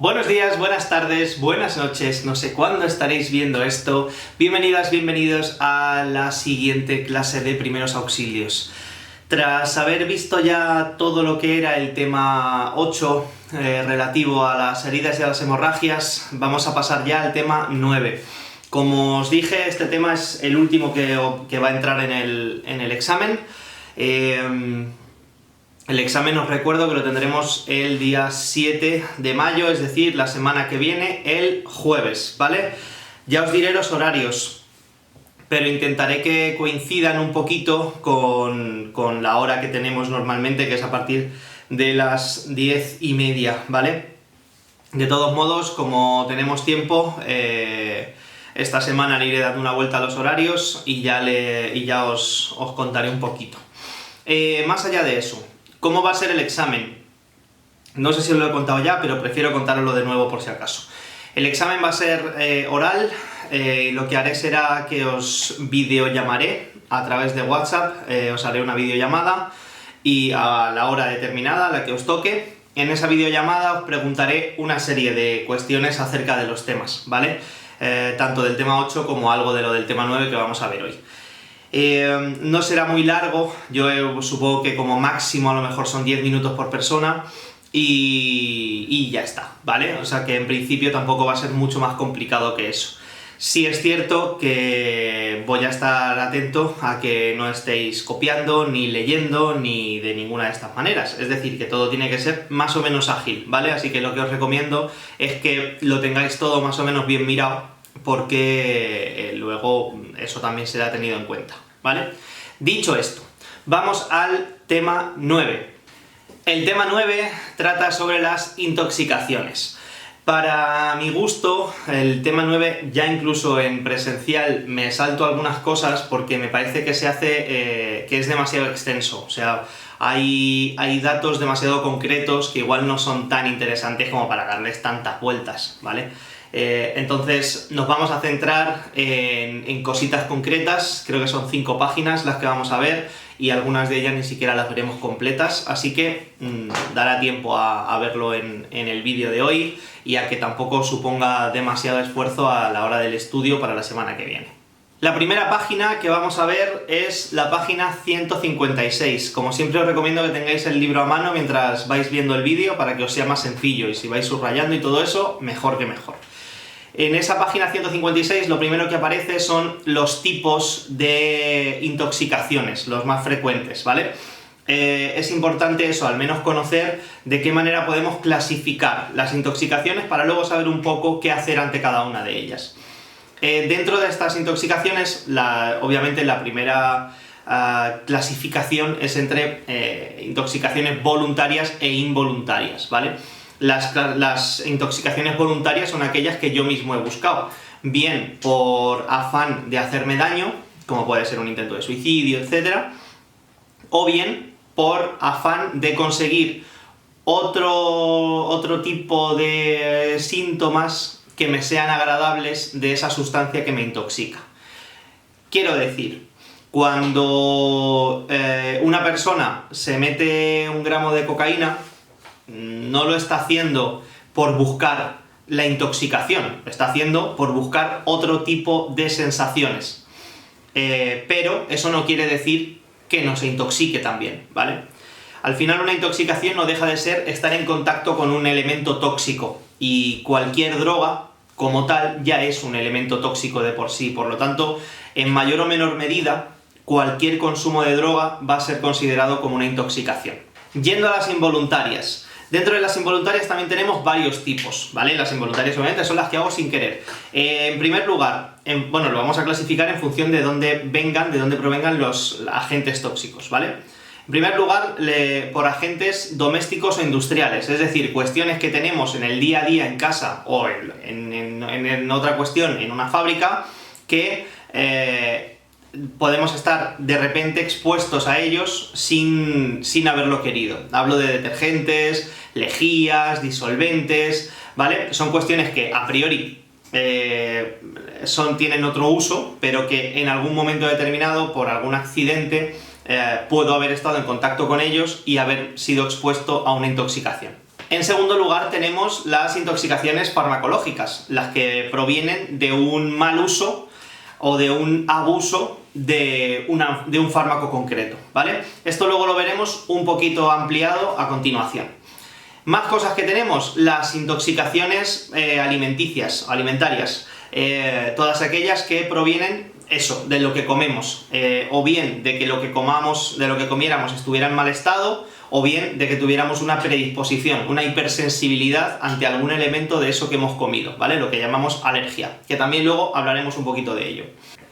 Buenos días, buenas tardes, buenas noches, no sé cuándo estaréis viendo esto. Bienvenidas, bienvenidos a la siguiente clase de primeros auxilios. Tras haber visto ya todo lo que era el tema 8 relativo a las heridas y a las hemorragias, vamos a pasar ya al tema 9. Como os dije, este tema es el último que va a entrar en el examen. El examen os recuerdo que lo tendremos el día 7 de mayo, es decir, la semana que viene, el jueves, ¿vale? Ya os diré los horarios, pero intentaré que coincidan un poquito con la hora que tenemos normalmente, que es a partir de las 10:30, ¿vale? De todos modos, como tenemos tiempo, esta semana le iré dando una vuelta a los horarios y ya os contaré un poquito. Más allá de eso, ¿cómo va a ser el examen? No sé si os lo he contado ya, pero prefiero contároslo de nuevo por si acaso. El examen va a ser oral. Lo que haré será que os videollamaré a través de WhatsApp, os haré una videollamada y a la hora determinada, a la que os toque, en esa videollamada os preguntaré una serie de cuestiones acerca de los temas, ¿vale? Tanto del tema 8 como algo de lo del tema 9 que vamos a ver hoy. No será muy largo, yo supongo que como máximo a lo mejor son 10 minutos por persona y ya está, ¿vale? O sea que en principio tampoco va a ser mucho más complicado que eso. Sí es cierto que voy a estar atento a que no estéis copiando, ni leyendo, ni de ninguna de estas maneras. Es decir, que todo tiene que ser más o menos ágil, ¿vale? Así que lo que os recomiendo es que lo tengáis todo más o menos bien mirado, porque luego eso también será tenido en cuenta, ¿vale? Dicho esto, vamos al tema 9. El tema 9 trata sobre las intoxicaciones. Para mi gusto, el tema 9, ya incluso en presencial me salto algunas cosas porque me parece que que es demasiado extenso. O sea, hay datos demasiado concretos que igual no son tan interesantes como para darles tantas vueltas, ¿vale? Entonces nos vamos a centrar en cositas concretas. Creo que son 5 páginas las que vamos a ver y algunas de ellas ni siquiera las veremos completas, así que dará tiempo a verlo en el vídeo de hoy y a que tampoco suponga demasiado esfuerzo a la hora del estudio para la semana que viene. La primera página que vamos a ver es la página 156. Como siempre os recomiendo que tengáis el libro a mano mientras vais viendo el vídeo para que os sea más sencillo, y si vais subrayando y todo eso, mejor que mejor. En esa página 156 lo primero que aparece son los tipos de intoxicaciones, los más frecuentes, ¿vale? Es importante eso, al menos conocer de qué manera podemos clasificar las intoxicaciones para luego saber un poco qué hacer ante cada una de ellas. Dentro de estas intoxicaciones, obviamente la primera clasificación es entre intoxicaciones voluntarias e involuntarias, ¿vale? Las intoxicaciones voluntarias son aquellas que yo mismo he buscado, bien por afán de hacerme daño, como puede ser un intento de suicidio, etc., o bien por afán de conseguir otro tipo de síntomas que me sean agradables de esa sustancia que me intoxica. Quiero decir, cuando una persona se mete 1 gramo de cocaína, no lo está haciendo por buscar la intoxicación, lo está haciendo por buscar otro tipo de sensaciones. Pero eso no quiere decir que no se intoxique también, ¿vale? Al final una intoxicación no deja de ser estar en contacto con un elemento tóxico, y cualquier droga, como tal, ya es un elemento tóxico de por sí. Por lo tanto, en mayor o menor medida, cualquier consumo de droga va a ser considerado como una intoxicación. Yendo a las involuntarias. Dentro de las involuntarias también tenemos varios tipos, ¿vale? Las involuntarias obviamente son las que hago sin querer. En primer lugar, bueno, lo vamos a clasificar en función de dónde provengan los agentes tóxicos, ¿vale? En primer lugar, por agentes domésticos o industriales, es decir, cuestiones que tenemos en el día a día en casa o en otra cuestión en una fábrica que podemos estar de repente expuestos a ellos sin haberlo querido. Hablo de detergentes, lejías, disolventes, ¿vale? Son cuestiones que a priori tienen otro uso, pero que en algún momento determinado, por algún accidente, puedo haber estado en contacto con ellos y haber sido expuesto a una intoxicación. En segundo lugar tenemos las intoxicaciones farmacológicas, las que provienen de un mal uso o de un abuso de un fármaco concreto, ¿vale? Esto luego lo veremos un poquito ampliado a continuación. Más cosas que tenemos, las intoxicaciones alimentarias, todas aquellas que provienen de lo que comemos, o bien de que lo que comiéramos estuviera en mal estado, o bien de que tuviéramos una predisposición, una hipersensibilidad ante algún elemento de eso que hemos comido, ¿vale? Lo que llamamos alergia, que también luego hablaremos un poquito de ello.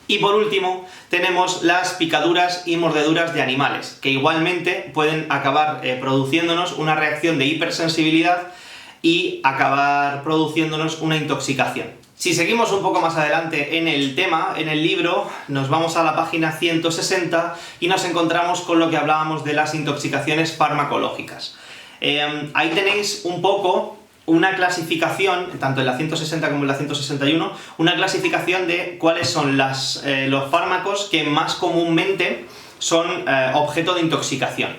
Y por último, tenemos las picaduras y mordeduras de animales, que igualmente pueden acabar produciéndonos una reacción de hipersensibilidad y acabar produciéndonos una intoxicación. Si seguimos un poco más adelante en el tema, en el libro, nos vamos a la página 160 y nos encontramos con lo que hablábamos de las intoxicaciones farmacológicas. Ahí tenéis un poco una clasificación, tanto en la 160 como en la 161, una clasificación de cuáles son los fármacos que más comúnmente son objeto de intoxicación.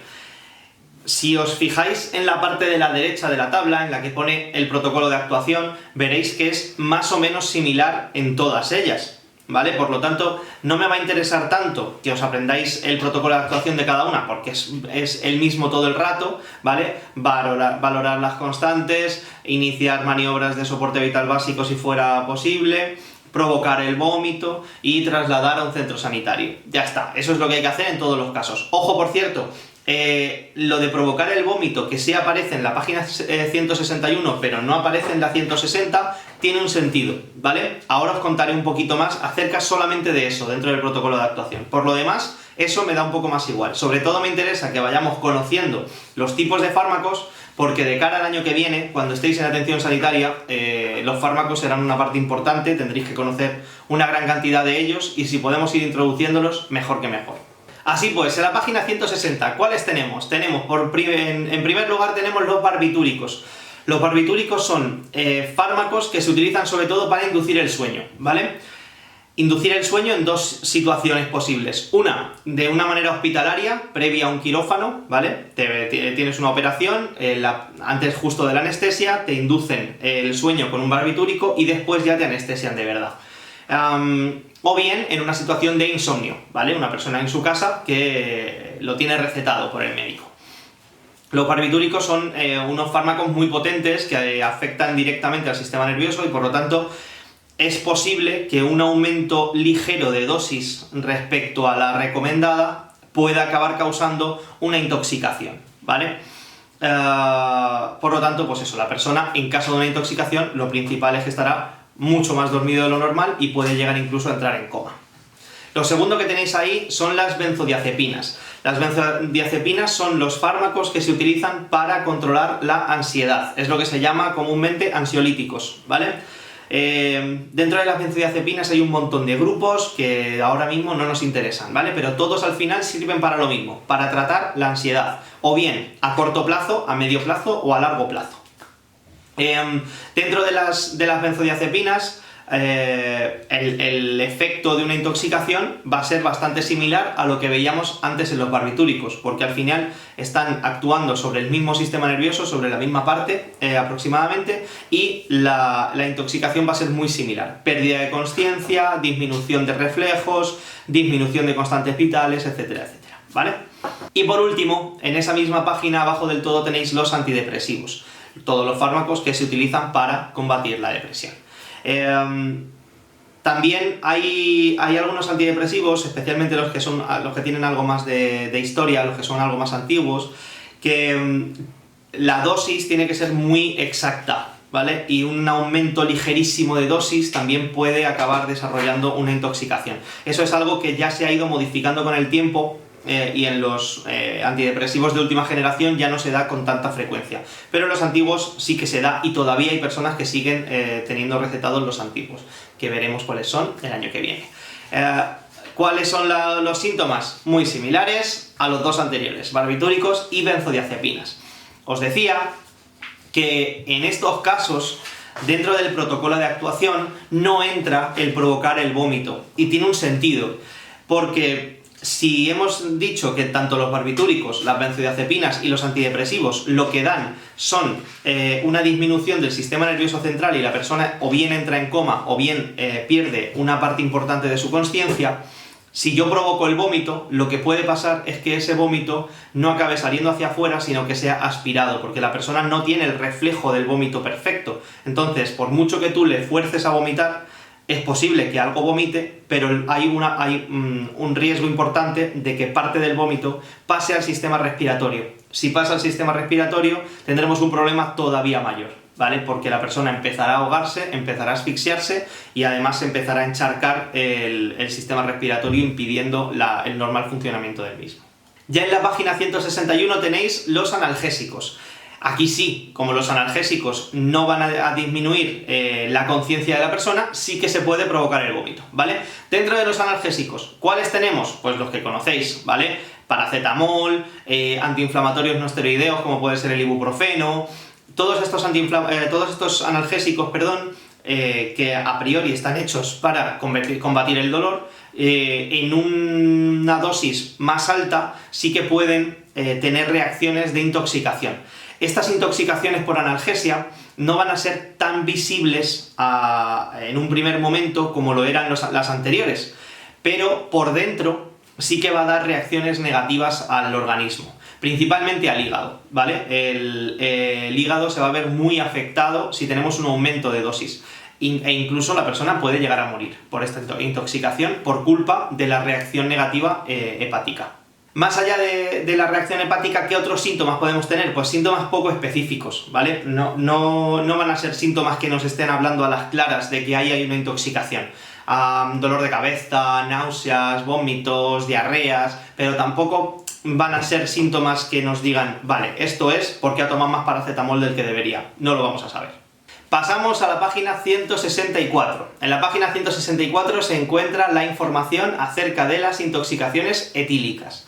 Si os fijáis en la parte de la derecha de la tabla, en la que pone el protocolo de actuación, veréis que es más o menos similar en todas ellas, ¿vale? Por lo tanto, no me va a interesar tanto que os aprendáis el protocolo de actuación de cada una, porque es el mismo todo el rato, ¿vale? Valorar las constantes, iniciar maniobras de soporte vital básico si fuera posible, provocar el vómito y trasladar a un centro sanitario. Ya está, eso es lo que hay que hacer en todos los casos. Ojo, por cierto, lo de provocar el vómito, que sí aparece en la página 161, pero no aparece en la 160, tiene un sentido, ¿vale? Ahora os contaré un poquito más acerca solamente de eso dentro del protocolo de actuación. Por lo demás, eso me da un poco más igual. Sobre todo me interesa que vayamos conociendo los tipos de fármacos, porque de cara al año que viene, cuando estéis en atención sanitaria, los fármacos serán una parte importante, tendréis que conocer una gran cantidad de ellos, y si podemos ir introduciéndolos, mejor que mejor. Así pues, en la página 160, ¿cuáles tenemos? Tenemos, en primer lugar, tenemos los barbitúricos. Los barbitúricos son fármacos que se utilizan sobre todo para inducir el sueño, ¿vale? Inducir el sueño en dos situaciones posibles. Una, de una manera hospitalaria, previa a un quirófano, ¿vale? Tienes una operación, antes justo de la anestesia, te inducen el sueño con un barbitúrico y después ya te anestesian de verdad. O bien en una situación de insomnio, ¿vale? Una persona en su casa que lo tiene recetado por el médico. Los barbitúricos son unos fármacos muy potentes que afectan directamente al sistema nervioso y por lo tanto es posible que un aumento ligero de dosis respecto a la recomendada pueda acabar causando una intoxicación, ¿vale? Por lo tanto, pues eso, la persona en caso de una intoxicación lo principal es que estará mucho más dormido de lo normal y puede llegar incluso a entrar en coma. Lo segundo que tenéis ahí son las benzodiazepinas. Las benzodiazepinas son los fármacos que se utilizan para controlar la ansiedad. Es lo que se llama comúnmente ansiolíticos, ¿vale? Dentro de las benzodiazepinas hay un montón de grupos que ahora mismo no nos interesan, ¿vale? Pero todos al final sirven para lo mismo, para tratar la ansiedad, o bien a corto plazo, a medio plazo o a largo plazo. Dentro de las benzodiazepinas, el efecto de una intoxicación va a ser bastante similar a lo que veíamos antes en los barbitúricos, porque al final están actuando sobre el mismo sistema nervioso, sobre la misma parte aproximadamente, y la intoxicación va a ser muy similar. Pérdida de consciencia, disminución de reflejos, disminución de constantes vitales, etcétera, etcétera, ¿vale? Y por último, en esa misma página abajo del todo tenéis los antidepresivos. Todos los fármacos que se utilizan para combatir la depresión. También hay algunos antidepresivos, especialmente los que tienen algo más de historia, los que son algo más antiguos, que la dosis tiene que ser muy exacta, ¿vale? Y un aumento ligerísimo de dosis también puede acabar desarrollando una intoxicación. Eso es algo que ya se ha ido modificando con el tiempo, y en los antidepresivos de última generación ya no se da con tanta frecuencia, pero en los antiguos sí que se da y todavía hay personas que siguen teniendo recetados los antiguos, que veremos cuáles son el año que viene. ¿Cuáles son los síntomas? Muy similares a los dos anteriores, barbitúricos y benzodiazepinas. Os decía que en estos casos, dentro del protocolo de actuación, no entra el provocar el vómito, y tiene un sentido, porque Si hemos dicho que tanto los barbitúricos, las benzodiazepinas y los antidepresivos lo que dan son una disminución del sistema nervioso central y la persona o bien entra en coma o bien pierde una parte importante de su consciencia, si yo provoco el vómito, lo que puede pasar es que ese vómito no acabe saliendo hacia afuera, sino que sea aspirado, porque la persona no tiene el reflejo del vómito perfecto. Entonces, por mucho que tú le fuerces a vomitar, es posible que algo vomite, pero hay un riesgo importante de que parte del vómito pase al sistema respiratorio. Si pasa al sistema respiratorio, tendremos un problema todavía mayor, ¿vale? Porque la persona empezará a ahogarse, empezará a asfixiarse y además empezará a encharcar el sistema respiratorio, impidiendo el normal funcionamiento del mismo. Ya en la página 161 tenéis los analgésicos. Aquí sí, como los analgésicos no van a disminuir la conciencia de la persona, sí que se puede provocar el vómito, ¿vale? Dentro de los analgésicos, ¿cuáles tenemos? Pues los que conocéis, ¿vale? Paracetamol, antiinflamatorios no esteroideos como puede ser el ibuprofeno, todos estos analgésicos, que a priori están hechos para combatir el dolor, en una dosis más alta sí que pueden tener reacciones de intoxicación. Estas intoxicaciones por analgesia no van a ser tan visibles en un primer momento como lo eran las anteriores, pero por dentro sí que va a dar reacciones negativas al organismo, principalmente al hígado, ¿vale? El hígado se va a ver muy afectado si tenemos un aumento de dosis, e incluso la persona puede llegar a morir por esta intoxicación por culpa de la reacción negativa hepática. Más allá de la reacción hepática, ¿qué otros síntomas podemos tener? Pues síntomas poco específicos, ¿vale? No van a ser síntomas que nos estén hablando a las claras de que hay una intoxicación. Dolor de cabeza, náuseas, vómitos, diarreas, pero tampoco van a ser síntomas que nos digan, vale, esto es porque ha tomado más paracetamol del que debería. No lo vamos a saber. Pasamos a la página 164. En la página 164 se encuentra la información acerca de las intoxicaciones etílicas.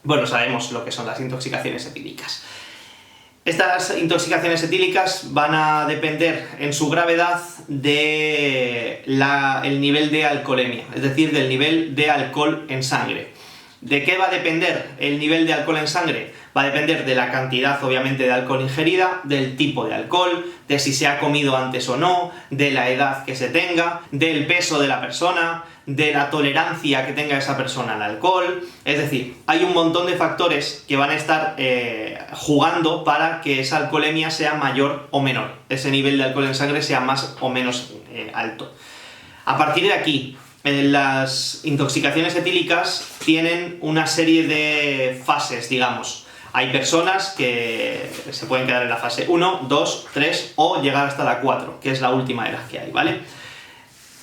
Bueno, sabemos lo que son las intoxicaciones etílicas. Estas intoxicaciones etílicas van a depender en su gravedad del nivel de alcoholemia, es decir, del nivel de alcohol en sangre. ¿De qué va a depender el nivel de alcohol en sangre? Va a depender de la cantidad, obviamente, de alcohol ingerida, del tipo de alcohol, de si se ha comido antes o no, de la edad que se tenga, del peso de la persona, de la tolerancia que tenga esa persona al alcohol. Es decir, hay un montón de factores que van a estar jugando para que esa alcoholemia sea mayor o menor, ese nivel de alcohol en sangre sea más o menos alto. A partir de aquí, las intoxicaciones etílicas tienen una serie de fases, digamos. Hay personas que se pueden quedar en la fase 1, 2, 3 o llegar hasta la 4, que es la última de las que hay, ¿vale?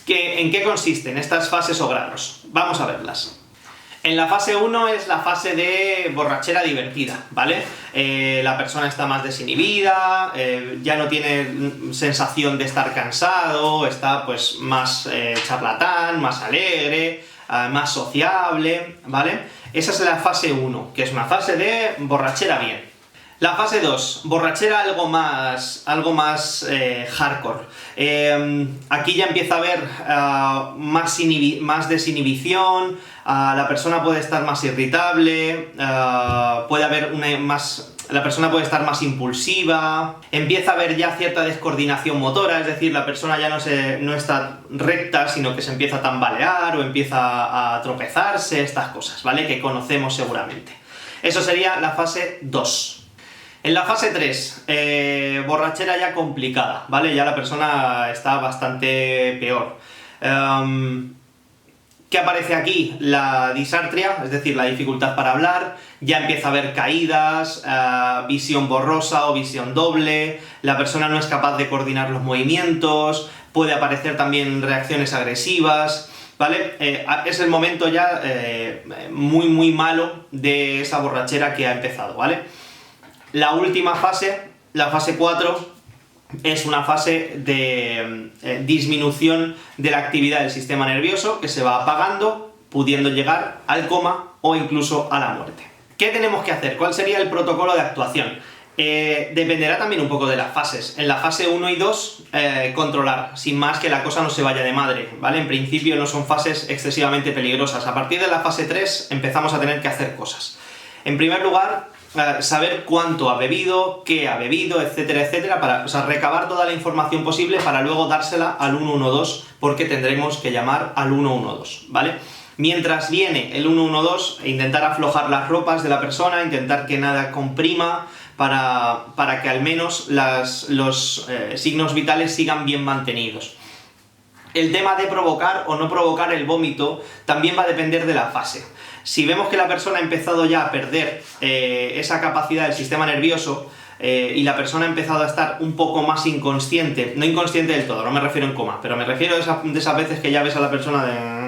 ¿En qué consisten estas fases o grados? Vamos a verlas. En la fase 1 es la fase de borrachera divertida, ¿vale? La persona está más desinhibida, ya no tiene sensación de estar cansado, está pues más charlatán, más alegre, más sociable, ¿vale? Esa es la fase 1, que es una fase de borrachera bien. La fase 2, borrachera algo más hardcore. Aquí ya empieza a haber más desinhibición, la persona puede estar más irritable, la persona puede estar más impulsiva, empieza a haber ya cierta descoordinación motora, es decir, la persona ya no está recta, sino que se empieza a tambalear o empieza a tropezarse, estas cosas, ¿vale? Que conocemos seguramente. Eso sería la fase 2. En la fase 3, borrachera ya complicada, ¿vale? Ya la persona está bastante peor. ¿Qué aparece aquí? La disartria, es decir, la dificultad para hablar, ya empieza a haber caídas, visión borrosa o visión doble, la persona no es capaz de coordinar los movimientos, puede aparecer también reacciones agresivas, ¿vale? Es el momento ya muy malo de esa borrachera que ha empezado, ¿vale? La última fase, la fase 4, es una fase de disminución de la actividad del sistema nervioso que se va apagando, pudiendo llegar al coma o incluso a la muerte. ¿Qué tenemos que hacer? ¿Cuál sería el protocolo de actuación? Dependerá también un poco de las fases. En la fase 1 y 2, controlar, sin más que la cosa no se vaya de madre, ¿vale? En principio no son fases excesivamente peligrosas. A partir de la fase 3 empezamos a tener que hacer cosas. En primer lugar, saber cuánto ha bebido, qué ha bebido, etcétera, etcétera, o sea, recabar toda la información posible para luego dársela al 112, porque tendremos que llamar al 112, ¿vale? Mientras viene el 112, intentar aflojar las ropas de la persona, intentar que nada comprima, para que al menos los signos vitales sigan bien mantenidos. El tema de provocar o no provocar el vómito también va a depender de la fase. Si vemos que la persona ha empezado ya a perder esa capacidad del sistema nervioso y la persona ha empezado a estar un poco más inconsciente, no inconsciente del todo, no me refiero en coma, pero me refiero de esas veces que ya ves a la persona de...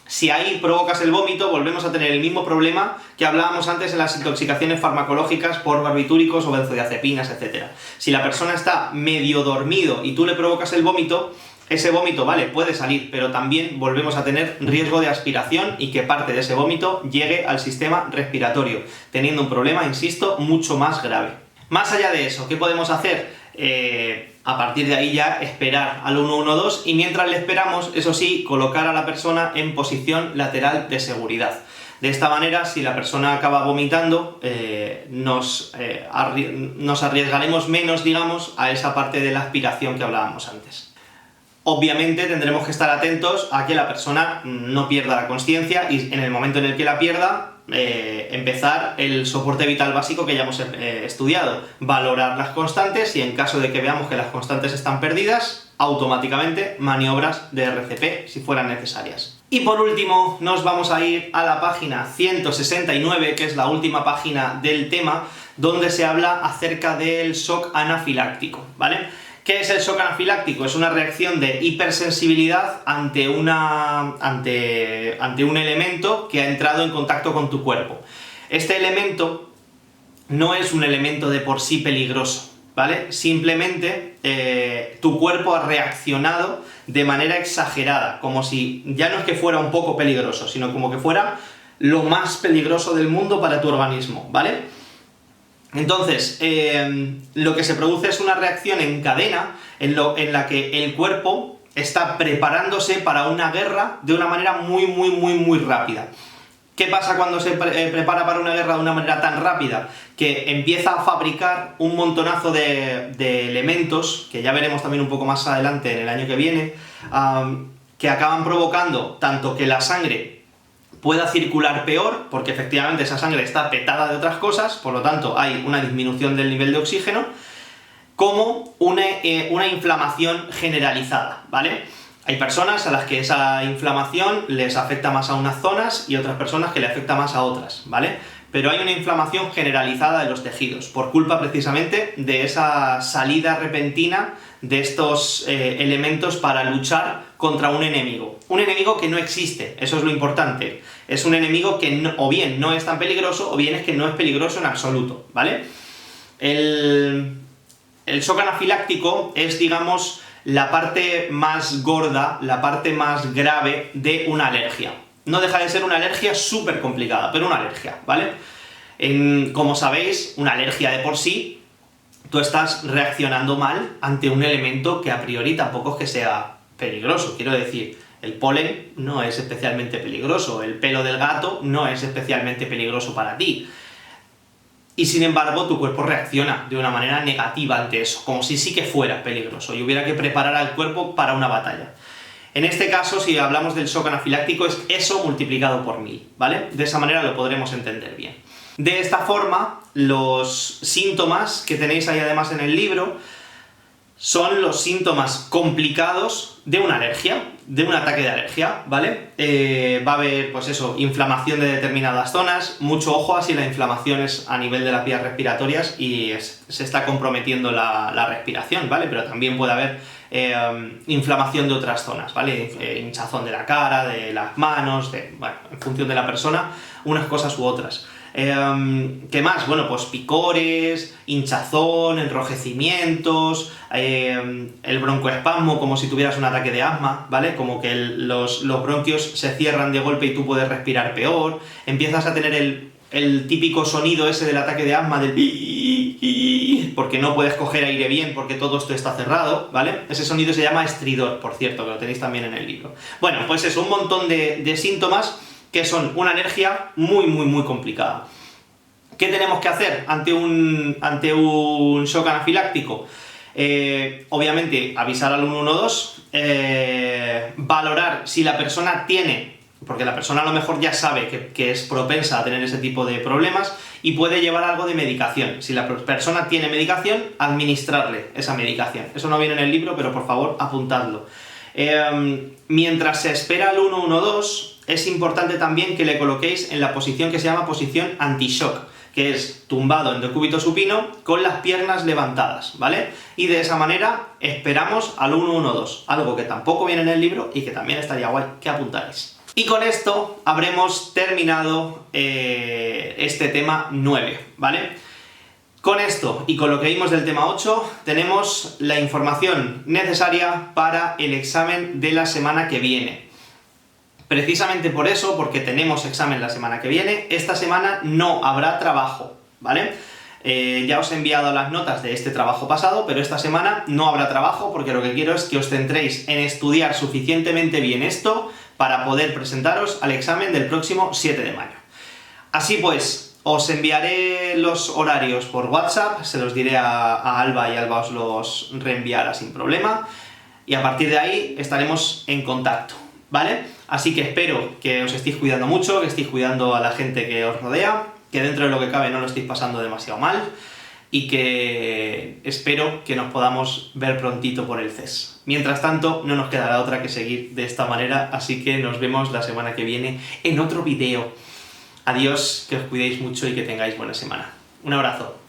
Si ahí provocas el vómito, volvemos a tener el mismo problema que hablábamos antes en las intoxicaciones farmacológicas por barbitúricos o benzodiazepinas, etc. Si la persona está medio dormido y tú le provocas el vómito, ese vómito, vale, puede salir, pero también volvemos a tener riesgo de aspiración y que parte de ese vómito llegue al sistema respiratorio, teniendo un problema, insisto, mucho más grave. Más allá de eso, ¿qué podemos hacer? A partir de ahí ya esperar al 112 y mientras le esperamos, eso sí, colocar a la persona en posición lateral de seguridad. De esta manera, si la persona acaba vomitando, nos arriesgaremos menos, digamos, a esa parte de la aspiración que hablábamos antes. Obviamente tendremos que estar atentos a que la persona no pierda la consciencia y en el momento en el que la pierda, empezar el soporte vital básico que ya hemos estudiado. Valorar las constantes y en caso de que veamos que las constantes están perdidas, automáticamente maniobras de RCP si fueran necesarias. Y por último, nos vamos a ir a la página 169, que es la última página del tema, donde se habla acerca del shock anafiláctico, ¿vale? ¿Qué es el shock anafiláctico? Es una reacción de hipersensibilidad ante un elemento que ha entrado en contacto con tu cuerpo. Este elemento no es un elemento de por sí peligroso, ¿vale? Simplemente tu cuerpo ha reaccionado de manera exagerada, como si ya no es que fuera un poco peligroso, sino como que fuera lo más peligroso del mundo para tu organismo, ¿vale? Entonces, lo que se produce es una reacción en cadena en la que el cuerpo está preparándose para una guerra de una manera muy rápida. ¿Qué pasa cuando se prepara para una guerra de una manera tan rápida? Que empieza a fabricar un montonazo de elementos, que ya veremos también un poco más adelante en el año que viene, que acaban provocando tanto que la sangre pueda circular peor, porque efectivamente esa sangre está petada de otras cosas, por lo tanto hay una disminución del nivel de oxígeno, como una inflamación generalizada, ¿vale? Hay personas a las que esa inflamación les afecta más a unas zonas y otras personas que le afecta más a otras, ¿vale? Pero hay una inflamación generalizada de los tejidos, por culpa precisamente de esa salida repentina de estos elementos para luchar contra un enemigo. Un enemigo que no existe, eso es lo importante. Es un enemigo que o bien no es tan peligroso, o bien es que no es peligroso en absoluto, ¿vale? El shock anafiláctico es, digamos, la parte más gorda, la parte más grave de una alergia. No deja de ser una alergia súper complicada, pero una alergia, ¿vale? Como sabéis, una alergia de por sí, tú estás reaccionando mal ante un elemento que a priori tampoco es que sea peligroso. Quiero decir, el polen no es especialmente peligroso, el pelo del gato no es especialmente peligroso para ti. Y sin embargo, tu cuerpo reacciona de una manera negativa ante eso, como si sí que fuera peligroso y hubiera que preparar al cuerpo para una batalla. En este caso, si hablamos del shock anafiláctico, es eso multiplicado por 1000, ¿vale? De esa manera lo podremos entender bien. De esta forma, los síntomas que tenéis ahí además en el libro son los síntomas complicados de una alergia, de un ataque de alergia, ¿vale? Va a haber, pues eso, inflamación de determinadas zonas, mucho ojo a si la inflamación es a nivel de las vías respiratorias y se está comprometiendo la respiración, ¿vale? Pero también puede haber inflamación de otras zonas, ¿vale? Hinchazón de la cara, de las manos, bueno, en función de la persona, unas cosas u otras. ¿Qué más? Bueno, pues picores, hinchazón, enrojecimientos, el broncoespasmo como si tuvieras un ataque de asma, ¿vale? Como que los bronquios se cierran de golpe y tú puedes respirar peor, empiezas a tener el típico sonido ese del ataque de asma, del porque no puedes coger aire bien porque todo esto está cerrado, ¿vale? Ese sonido se llama estridor, por cierto, que lo tenéis también en el libro. Bueno, pues eso, un montón de síntomas que son una alergia muy, muy, muy complicada. ¿Qué tenemos que hacer ante un shock anafiláctico? Obviamente, avisar al 112, valorar si la persona tiene, porque la persona a lo mejor ya sabe que es propensa a tener ese tipo de problemas y puede llevar algo de medicación. Si la persona tiene medicación, administrarle esa medicación. Eso no viene en el libro, pero por favor, apuntadlo. Mientras se espera al 112, es importante también que le coloquéis en la posición que se llama posición anti-shock, que es tumbado en decúbito supino con las piernas levantadas, ¿vale? Y de esa manera esperamos al 112, algo que tampoco viene en el libro y que también estaría guay que apuntarais. Y con esto habremos terminado este tema 9, ¿vale? Con esto y con lo que vimos del tema 8, tenemos la información necesaria para el examen de la semana que viene. Precisamente por eso, porque tenemos examen la semana que viene, esta semana no habrá trabajo, ¿vale? Ya os he enviado las notas de este trabajo pasado, pero esta semana no habrá trabajo porque lo que quiero es que os centréis en estudiar suficientemente bien esto para poder presentaros al examen del próximo 7 de mayo. Así pues, os enviaré los horarios por WhatsApp, se los diré a Alba y Alba os los reenviará sin problema, y a partir de ahí estaremos en contacto, ¿vale? Así que espero que os estéis cuidando mucho, que estéis cuidando a la gente que os rodea, que dentro de lo que cabe no lo estéis pasando demasiado mal, y que espero que nos podamos ver prontito por el CES. Mientras tanto, no nos quedará otra que seguir de esta manera, así que nos vemos la semana que viene en otro vídeo. Adiós, que os cuidéis mucho y que tengáis buena semana. Un abrazo.